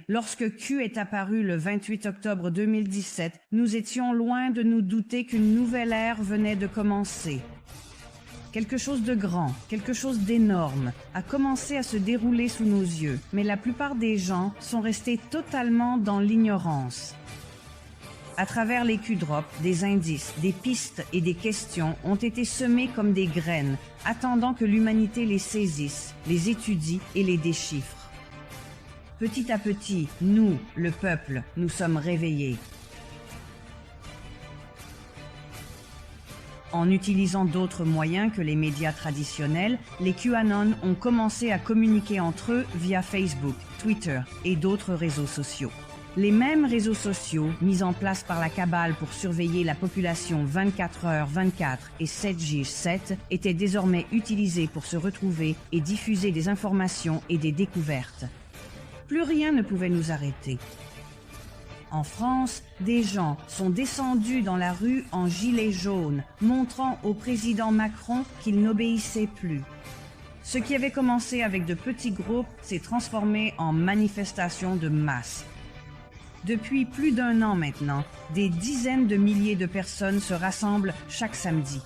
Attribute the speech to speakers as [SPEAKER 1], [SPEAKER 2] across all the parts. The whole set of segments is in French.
[SPEAKER 1] Lorsque Q est apparu le 28 octobre 2017, nous étions loin de nous douter qu'une nouvelle ère venait de commencer. Quelque chose de grand, quelque chose d'énorme a commencé à se dérouler sous nos yeux, mais la plupart des gens sont restés totalement dans l'ignorance. À travers les Q-drops, des indices, des pistes et des questions ont été semés comme des graines, attendant que l'humanité les saisisse, les étudie et les déchiffre. Petit à petit, nous, le peuple, nous sommes réveillés. En utilisant d'autres moyens que les médias traditionnels, les QAnon ont commencé à communiquer entre eux via Facebook, Twitter et d'autres réseaux sociaux. Les mêmes réseaux sociaux mis en place par la cabale pour surveiller la population 24h/24 et 7J7 étaient désormais utilisés pour se retrouver et diffuser des informations et des découvertes. Plus rien ne pouvait nous arrêter. En France, des gens sont descendus dans la rue en gilets jaunes, montrant au président Macron qu'il n'obéissait plus. Ce qui avait commencé avec de petits groupes s'est transformé en manifestations de masse. Depuis plus d'1 an maintenant, des dizaines de milliers de personnes se rassemblent chaque samedi.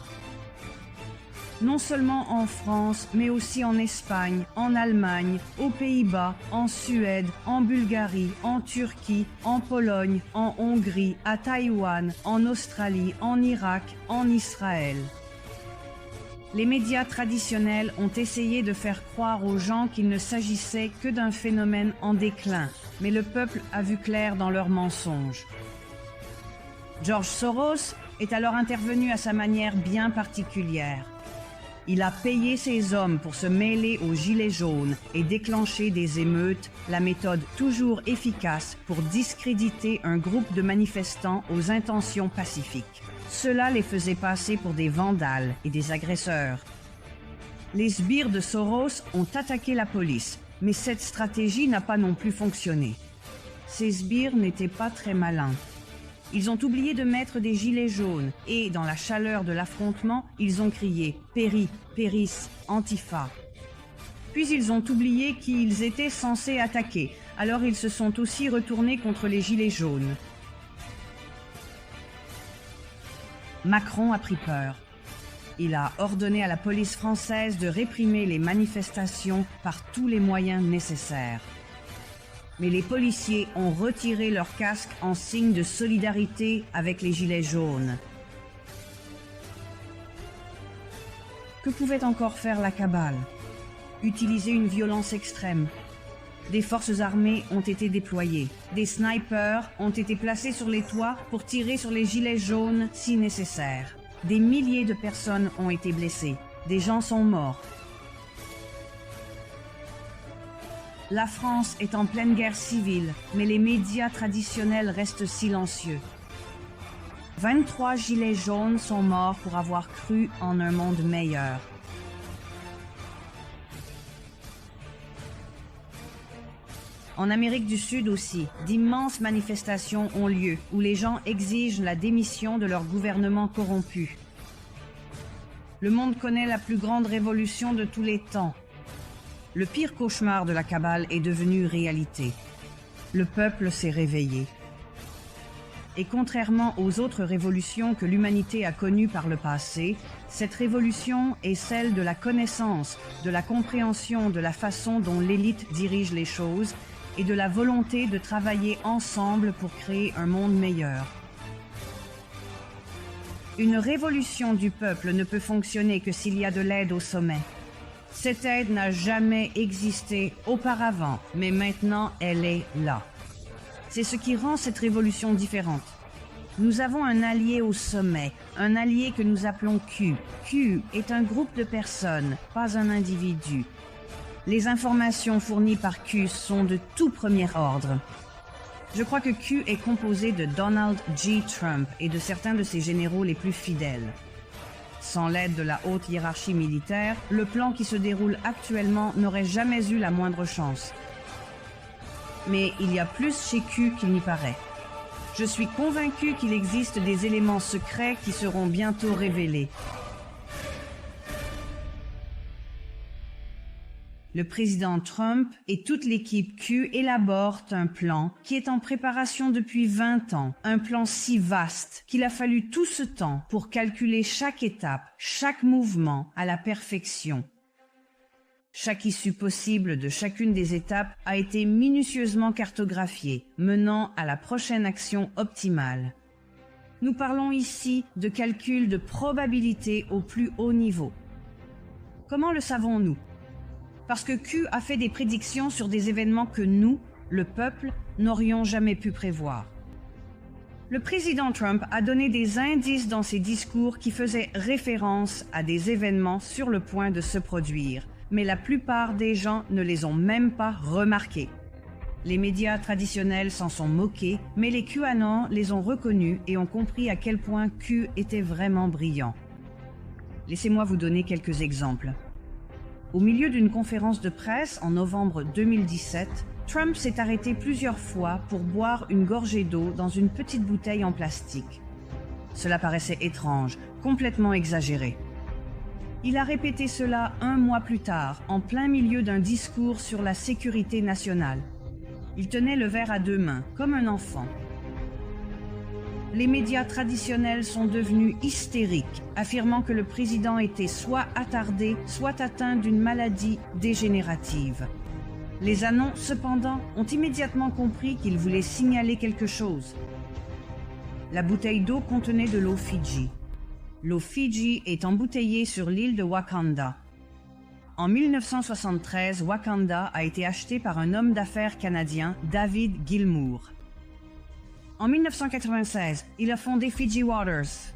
[SPEAKER 1] Non seulement en France, mais aussi en Espagne, en Allemagne, aux Pays-Bas, en Suède, en Bulgarie, en Turquie, en Pologne, en Hongrie, à Taïwan, en Australie, en Irak, en Israël. Les médias traditionnels ont essayé de faire croire aux gens qu'il ne s'agissait que d'un phénomène en déclin, mais le peuple a vu clair dans leurs mensonges. George Soros est alors intervenu à sa manière bien particulière. Il a payé ses hommes pour se mêler aux gilets jaunes et déclencher des émeutes, la méthode toujours efficace pour discréditer un groupe de manifestants aux intentions pacifiques. Cela les faisait passer pour des vandales et des agresseurs. Les sbires de Soros ont attaqué la police, mais cette stratégie n'a pas non plus fonctionné. Ces sbires n'étaient pas très malins. Ils ont oublié de mettre des gilets jaunes et, dans la chaleur de l'affrontement, ils ont crié « Péri, Péris, Antifa ». Puis ils ont oublié qui ils étaient censés attaquer, alors ils se sont aussi retournés contre les gilets jaunes. Macron a pris peur. Il a ordonné à la police française de réprimer les manifestations par tous les moyens nécessaires. Mais les policiers ont retiré leurs casques en signe de solidarité avec les gilets jaunes. Que pouvait encore faire la cabale? Utiliser une violence extrême. Des forces armées ont été déployées. Des snipers ont été placés sur les toits pour tirer sur les gilets jaunes si nécessaire. Des milliers de personnes ont été blessées. Des gens sont morts. La France est en pleine guerre civile, mais les médias traditionnels restent silencieux. 23 gilets jaunes sont morts pour avoir cru en un monde meilleur. En Amérique du Sud aussi, d'immenses manifestations ont lieu où les gens exigent la démission de leur gouvernement corrompu. Le monde connaît la plus grande révolution de tous les temps. Le pire cauchemar de la cabale est devenu réalité. Le peuple s'est réveillé. Et contrairement aux autres révolutions que l'humanité a connues par le passé, cette révolution est celle de la connaissance, de la compréhension de la façon dont l'élite dirige les choses et de la volonté de travailler ensemble pour créer un monde meilleur. Une révolution du peuple ne peut fonctionner que s'il y a de l'aide au sommet. Cette aide n'a jamais existé auparavant, mais maintenant elle est là. C'est ce qui rend cette révolution différente. Nous avons un allié au sommet, un allié que nous appelons Q. Q est un groupe de personnes, pas un individu. Les informations fournies par Q sont de tout premier ordre. Je crois que Q est composé de Donald J. Trump et de certains de ses généraux les plus fidèles. Sans l'aide de la haute hiérarchie militaire, le plan qui se déroule actuellement n'aurait jamais eu la moindre chance. Mais il y a plus chez Q qu'il n'y paraît. Je suis convaincu qu'il existe des éléments secrets qui seront bientôt révélés. Le président Trump et toute l'équipe Q élaborent un plan qui est en préparation depuis 20 ans, un plan si vaste qu'il a fallu tout ce temps pour calculer chaque étape, chaque mouvement à la perfection. Chaque issue possible de chacune des étapes a été minutieusement cartographiée, menant à la prochaine action optimale. Nous parlons ici de calcul de probabilité au plus haut niveau. Comment le savons-nous? Parce que Q a fait des prédictions sur des événements que nous, le peuple, n'aurions jamais pu prévoir. Le président Trump a donné des indices dans ses discours qui faisaient référence à des événements sur le point de se produire, mais la plupart des gens ne les ont même pas remarqués. Les médias traditionnels s'en sont moqués, mais les QAnon les ont reconnus et ont compris à quel point Q était vraiment brillant. Laissez-moi vous donner quelques exemples. Au milieu d'une conférence de presse en novembre 2017, Trump s'est arrêté plusieurs fois pour boire une gorgée d'eau dans une petite bouteille en plastique. Cela paraissait étrange, complètement exagéré. Il a répété cela un mois plus tard, en plein milieu d'un discours sur la sécurité nationale. Il tenait le verre à deux mains, comme un enfant. Les médias traditionnels sont devenus hystériques, affirmant que le président était soit attardé, soit atteint d'une maladie dégénérative. Les Anons, cependant, ont immédiatement compris qu'il voulait signaler quelque chose. La bouteille d'eau contenait de l'eau Fidji. L'eau Fidji est embouteillée sur l'île de Wakanda. En 1973, Wakanda a été acheté par un homme d'affaires canadien, David Gilmour. En 1996, il a fondé Fiji Waters.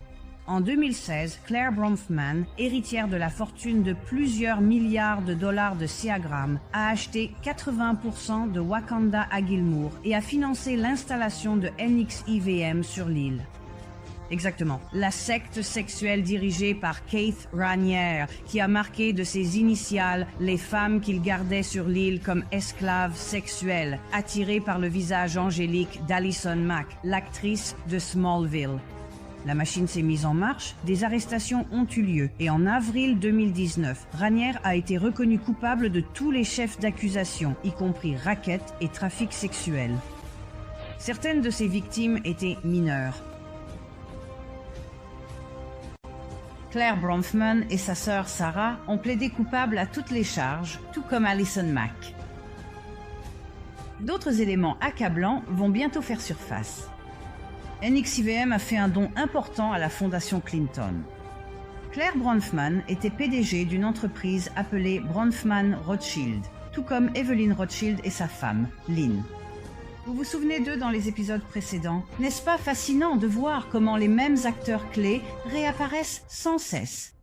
[SPEAKER 1] En 2016, Claire Bronfman, héritière de la fortune de plusieurs milliards de dollars de Siagram, a acheté 80% de Wakanda à Gilmour et a financé l'installation de NXIVM sur l'île. Exactement, la secte sexuelle dirigée par Keith Raniere, qui a marqué de ses initiales les femmes qu'il gardait sur l'île comme esclaves sexuelles, attirées par le visage angélique d'Alison Mack, l'actrice de Smallville. La machine s'est mise en marche, des arrestations ont eu lieu et en avril 2019, Raniere a été reconnu coupable de tous les chefs d'accusation, y compris racket et trafic sexuel. Certaines de ses victimes étaient mineures. Claire Bronfman et sa sœur Sarah ont plaidé coupables à toutes les charges, tout comme Alison Mack. D'autres éléments accablants vont bientôt faire surface. NXIVM a fait un don important à la fondation Clinton. Claire Bronfman était PDG d'une entreprise appelée Bronfman Rothschild, tout comme Evelyn Rothschild et sa femme, Lynn. Vous vous souvenez d'eux dans les épisodes précédents? N'est-ce pas fascinant de voir comment les mêmes acteurs clés réapparaissent sans cesse?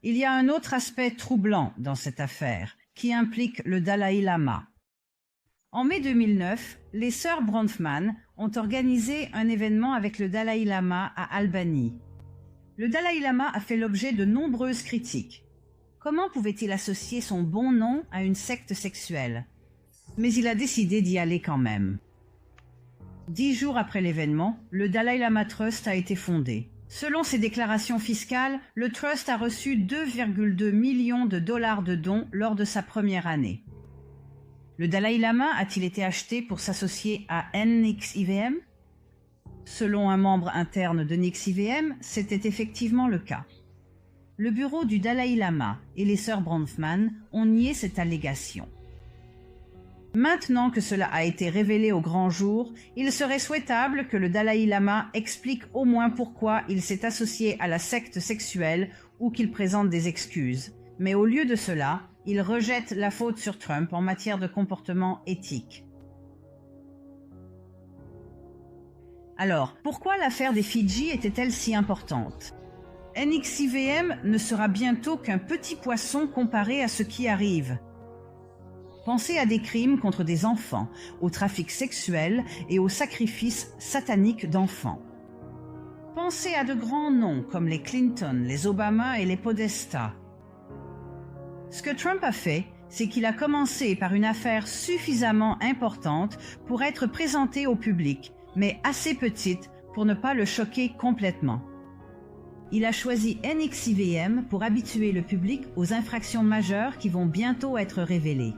[SPEAKER 1] Il y a un autre aspect troublant dans cette affaire, qui implique le Dalai Lama. En mai 2009, les sœurs Bronfman ont organisé un événement avec le Dalai Lama à Albany. Le Dalai Lama a fait l'objet de nombreuses critiques. Comment pouvait-il associer son bon nom à une secte sexuelle? Mais il a décidé d'y aller quand même. 10 jours après l'événement, le Dalai Lama Trust a été fondé. Selon ses déclarations fiscales, le Trust a reçu 2,2 millions de dollars de dons lors de sa première année. Le Dalai Lama a-t-il été acheté pour s'associer à NXIVM? Selon un membre interne de NXIVM, c'était effectivement le cas. Le bureau du Dalai Lama et les sœurs Bronfman ont nié cette allégation. Maintenant que cela a été révélé au grand jour, il serait souhaitable que le Dalai Lama explique au moins pourquoi il s'est associé à la secte sexuelle ou qu'il présente des excuses. Mais au lieu de cela, il rejette la faute sur Trump en matière de comportement éthique. Alors, pourquoi l'affaire des Fidji était-elle si importante? NXIVM ne sera bientôt qu'un petit poisson comparé à ce qui arrive. Pensez à des crimes contre des enfants, au trafic sexuel et au sacrifice satanique d'enfants. Pensez à de grands noms comme les Clinton, les Obama et les Podesta. Ce que Trump a fait, c'est qu'il a commencé par une affaire suffisamment importante pour être présentée au public, mais assez petite pour ne pas le choquer complètement. il a choisi NXIVM pour habituer le public aux infractions majeures qui vont bientôt être révélées.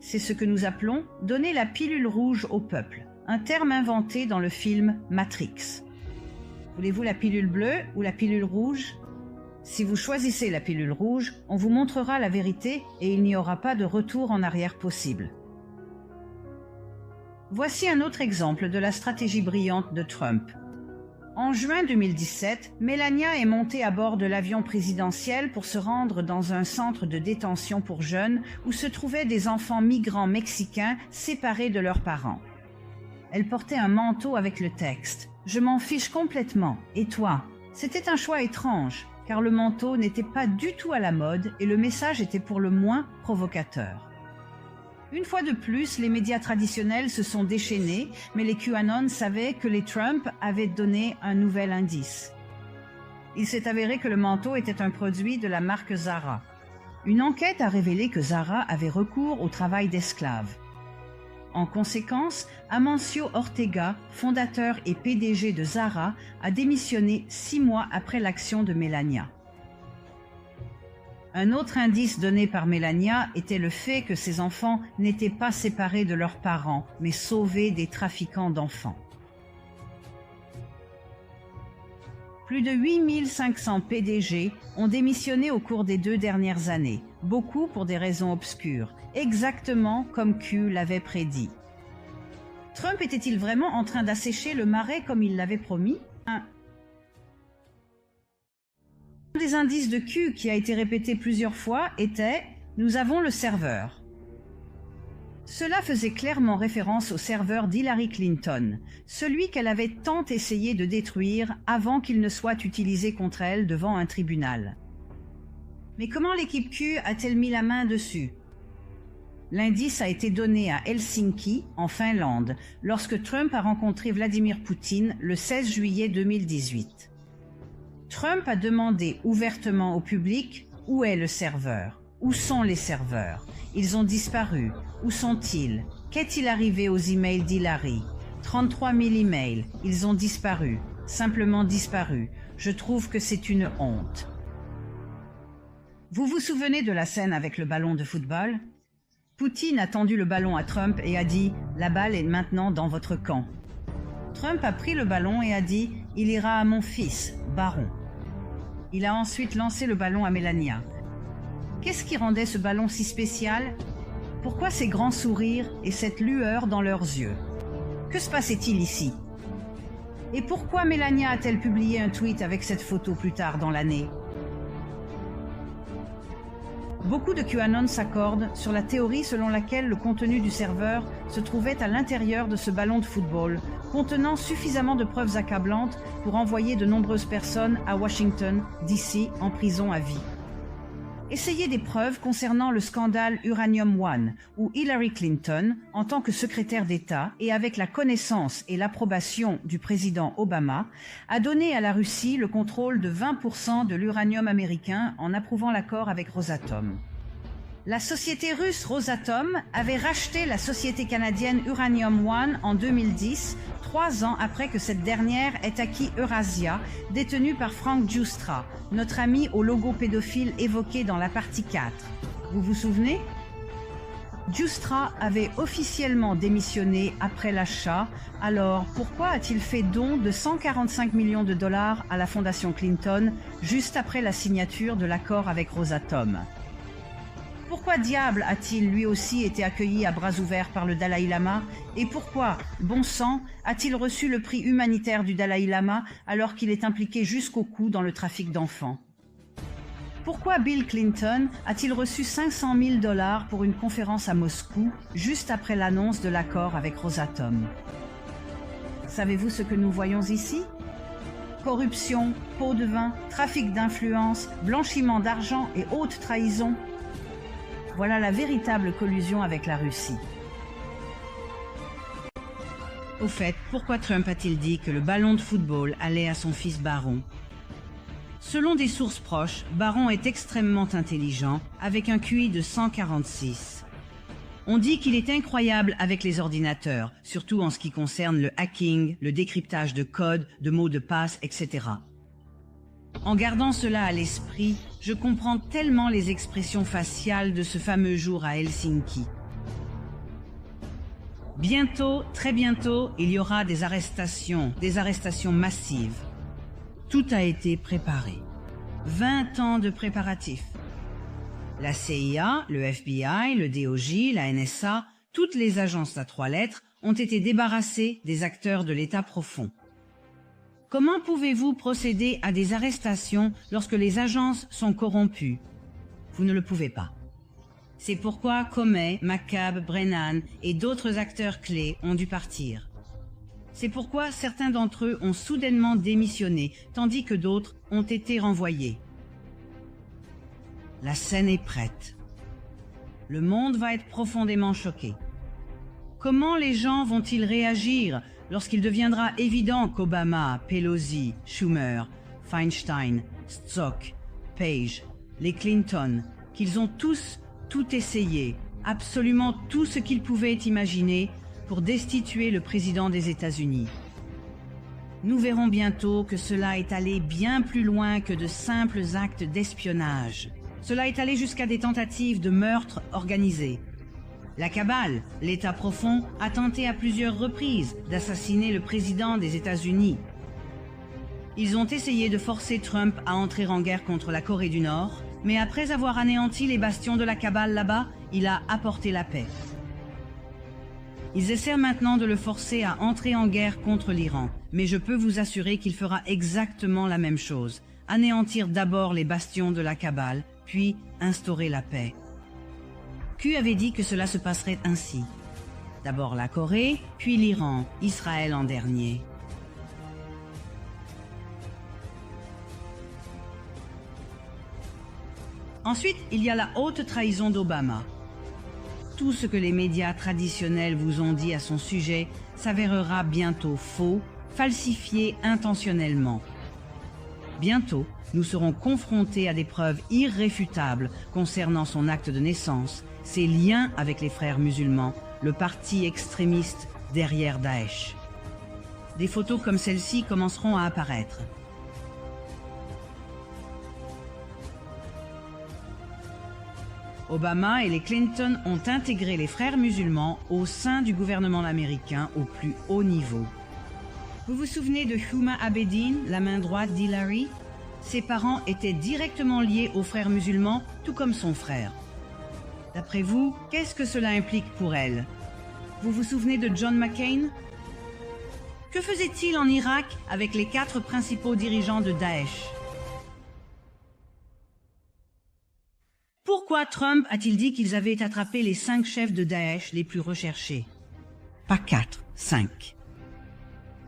[SPEAKER 1] C'est ce que nous appelons « donner la pilule rouge au peuple », un terme inventé dans le film Matrix. Voulez-vous la pilule bleue ou la pilule rouge? Si vous choisissez la pilule rouge, on vous montrera la vérité et il n'y aura pas de retour en arrière possible. Voici un autre exemple de la stratégie brillante de Trump. En juin 2017, Melania est montée à bord de l'avion présidentiel pour se rendre dans un centre de détention pour jeunes où se trouvaient des enfants migrants mexicains séparés de leurs parents. Elle portait un manteau avec le texte « Je m'en fiche complètement, et toi ?» C'était un choix étrange, car le manteau n'était pas du tout à la mode et le message était pour le moins provocateur. Une fois de plus, les médias traditionnels se sont déchaînés, mais les QAnon savaient que les Trump avaient donné un nouvel indice. Il s'est avéré que le manteau était un produit de la marque Zara. Une enquête a révélé que Zara avait recours au travail d'esclaves. En conséquence, Amancio Ortega, fondateur et PDG de Zara, a démissionné 6 mois après l'action de Melania. Un autre indice donné par Melania était le fait que ses enfants n'étaient pas séparés de leurs parents, mais sauvés des trafiquants d'enfants. Plus de 8500 PDG ont démissionné au cours des 2 dernières années, beaucoup pour des raisons obscures, exactement comme Q l'avait prédit. Trump était-il vraiment en train d'assécher le marais comme il l'avait promis? Un des indices de Q qui a été répété plusieurs fois était « Nous avons le serveur ». Cela faisait clairement référence au serveur d'Hillary Clinton, celui qu'elle avait tant essayé de détruire avant qu'il ne soit utilisé contre elle devant un tribunal. Mais comment l'équipe Q a-t-elle mis la main dessus? L'indice a été donné à Helsinki, en Finlande, lorsque Trump a rencontré Vladimir Poutine le 16 juillet 2018. Trump a demandé ouvertement au public « Où est le serveur? Où sont les serveurs? Ils ont disparu. Où sont-ils? Qu'est-il arrivé aux emails d'Hillary? 33 000 emails. Ils ont disparu. Simplement disparu. Je trouve que c'est une honte. » Vous vous souvenez de la scène avec le ballon de football? Poutine a tendu le ballon à Trump et a dit « La balle est maintenant dans votre camp. » Trump a pris le ballon et a dit « Il ira à mon fils, Baron. » Il a ensuite lancé le ballon à Melania. Qu'est-ce qui rendait ce ballon si spécial? Pourquoi ces grands sourires et cette lueur dans leurs yeux? Que se passait-il ici? Et pourquoi Melania a-t-elle publié un tweet avec cette photo plus tard dans l'année? Beaucoup de QAnon s'accordent sur la théorie selon laquelle le contenu du serveur se trouvait à l'intérieur de ce ballon de football, contenant suffisamment de preuves accablantes pour envoyer de nombreuses personnes à Washington, D.C. en prison à vie. Essayez des preuves concernant le scandale Uranium One, où Hillary Clinton, en tant que secrétaire d'État et avec la connaissance et l'approbation du président Obama, a donné à la Russie le contrôle de 20% de l'uranium américain en approuvant l'accord avec Rosatom. La société russe Rosatom avait racheté la société canadienne Uranium One en 2010, 3 ans après que cette dernière ait acquis Eurasia, détenue par Frank Giustra, notre ami au logo pédophile évoqué dans la partie 4. Vous vous souvenez? Giustra avait officiellement démissionné après l'achat, alors pourquoi a-t-il fait don de 145 millions de dollars à la fondation Clinton juste après la signature de l'accord avec Rosatom? Pourquoi diable a-t-il lui aussi été accueilli à bras ouverts par le Dalai Lama? Et pourquoi, bon sang, a-t-il reçu le prix humanitaire du Dalai Lama alors qu'il est impliqué jusqu'au cou dans le trafic d'enfants? Pourquoi Bill Clinton a-t-il reçu 500 000 dollars pour une conférence à Moscou juste après l'annonce de l'accord avec Rosatom? Savez-vous ce que nous voyons ici? Corruption, pots de vin, trafic d'influence, blanchiment d'argent et haute trahison. Voilà la véritable collusion avec la Russie. Au fait, pourquoi Trump a-t-il dit que le ballon de football allait à son fils Baron? Selon des sources proches, Baron est extrêmement intelligent, avec un QI de 146. On dit qu'il est incroyable avec les ordinateurs, surtout en ce qui concerne le hacking, le décryptage de codes, de mots de passe, etc. En gardant cela à l'esprit, je comprends tellement les expressions faciales de ce fameux jour à Helsinki. Bientôt, très bientôt, il y aura des arrestations massives. Tout a été préparé. 20 ans de préparatifs. La CIA, le FBI, le DOJ, la NSA, toutes les agences à 3 lettres ont été débarrassées des acteurs de l'État profond. Comment pouvez-vous procéder à des arrestations lorsque les agences sont corrompues? Vous ne le pouvez pas. C'est pourquoi Comey, McCabe, Brennan et d'autres acteurs clés ont dû partir. C'est pourquoi certains d'entre eux ont soudainement démissionné, tandis que d'autres ont été renvoyés. La scène est prête. Le monde va être profondément choqué. Comment les gens vont-ils réagir lorsqu'il deviendra évident qu'Obama, Pelosi, Schumer, Feinstein, Strzok, Page, les Clinton, qu'ils ont tous tout essayé, absolument tout ce qu'ils pouvaient imaginer pour destituer le président des États-Unis. Nous verrons bientôt que cela est allé bien plus loin que de simples actes d'espionnage. Cela est allé jusqu'à des tentatives de meurtre organisés. La cabale, l'État profond, a tenté à plusieurs reprises d'assassiner le président des États-Unis. Ils ont essayé de forcer Trump à entrer en guerre contre la Corée du Nord, mais après avoir anéanti les bastions de la cabale là-bas, il a apporté la paix. Ils essaient maintenant de le forcer à entrer en guerre contre l'Iran, mais je peux vous assurer qu'il fera exactement la même chose. Anéantir d'abord les bastions de la cabale, puis instaurer la paix. Q avait dit que cela se passerait ainsi. D'abord la Corée, puis l'Iran, Israël en dernier. Ensuite, il y a la haute trahison d'Obama. Tout ce que les médias traditionnels vous ont dit à son sujet s'avérera bientôt faux, falsifié intentionnellement. Bientôt, nous serons confrontés à des preuves irréfutables concernant son acte de naissance, ses liens avec les frères musulmans, le parti extrémiste derrière Daesh. Des photos comme celle-ci commenceront à apparaître. Obama et les Clinton ont intégré les frères musulmans au sein du gouvernement américain au plus haut niveau. Vous vous souvenez de Huma Abedin, la main droite d'Hillary? Ses parents étaient directement liés aux frères musulmans, tout comme son frère. D'après vous, qu'est-ce que cela implique pour elle? Vous vous souvenez de John McCain? Que faisait-il en Irak avec les 4 principaux dirigeants de Daesh? Pourquoi Trump a-t-il dit qu'ils avaient attrapé les 5 chefs de Daesh les plus recherchés? Pas 4, 5.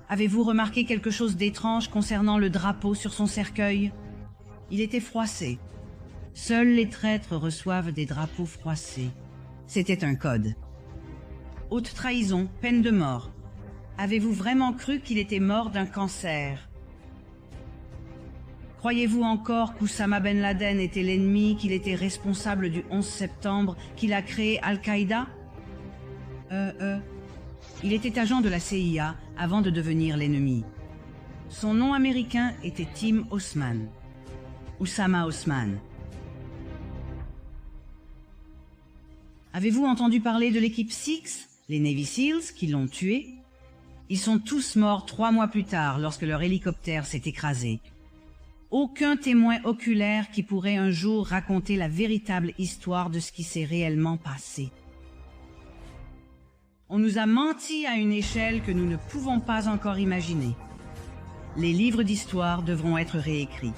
[SPEAKER 1] Avez-vous remarqué quelque chose d'étrange concernant le drapeau sur son cercueil? Il était froissé. Seuls les traîtres reçoivent des drapeaux froissés. C'était un code. Haute trahison, peine de mort. Avez-vous vraiment cru qu'il était mort d'un cancer? Croyez-vous encore qu'Oussama Ben Laden était l'ennemi, qu'il était responsable du 11 septembre, qu'il a créé Al-Qaïda? Il était agent de la CIA avant de devenir l'ennemi. Son nom américain était Tim Osman. Oussama Osman. Avez-vous entendu parler de l'équipe Six, les Navy Seals, qui l'ont tué? Ils sont tous morts 3 mois plus tard lorsque leur hélicoptère s'est écrasé. Aucun témoin oculaire qui pourrait un jour raconter la véritable histoire de ce qui s'est réellement passé. On nous a menti à une échelle que nous ne pouvons pas encore imaginer. Les livres d'histoire devront être réécrits.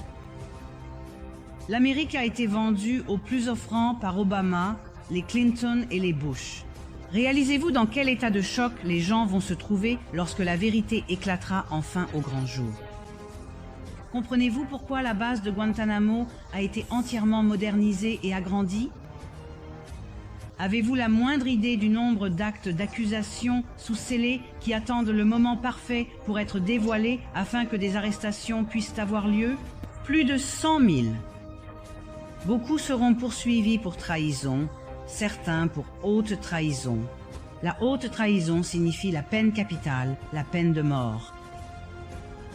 [SPEAKER 1] L'Amérique a été vendue au plus offrant par Obama, les Clinton et les Bush. Réalisez-vous dans quel état de choc les gens vont se trouver lorsque la vérité éclatera enfin au grand jour. Comprenez-vous pourquoi la base de Guantanamo a été entièrement modernisée et agrandie? Avez-vous la moindre idée du nombre d'actes d'accusation sous scellés qui attendent le moment parfait pour être dévoilés afin que des arrestations puissent avoir lieu? Plus de 100 000. Beaucoup seront poursuivis pour trahison, certains pour haute trahison. La haute trahison signifie la peine capitale, la peine de mort.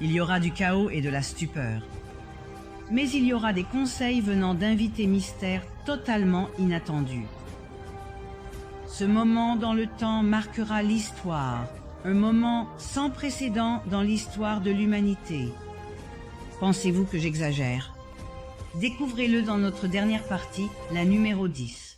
[SPEAKER 1] Il y aura du chaos et de la stupeur. mais il y aura des conseils venant d'invités mystères totalement inattendus. Ce moment dans le temps marquera l'histoire, un moment sans précédent dans l'histoire de l'humanité. Pensez-vous que j'exagère? Découvrez-le dans notre dernière partie, la numéro 10.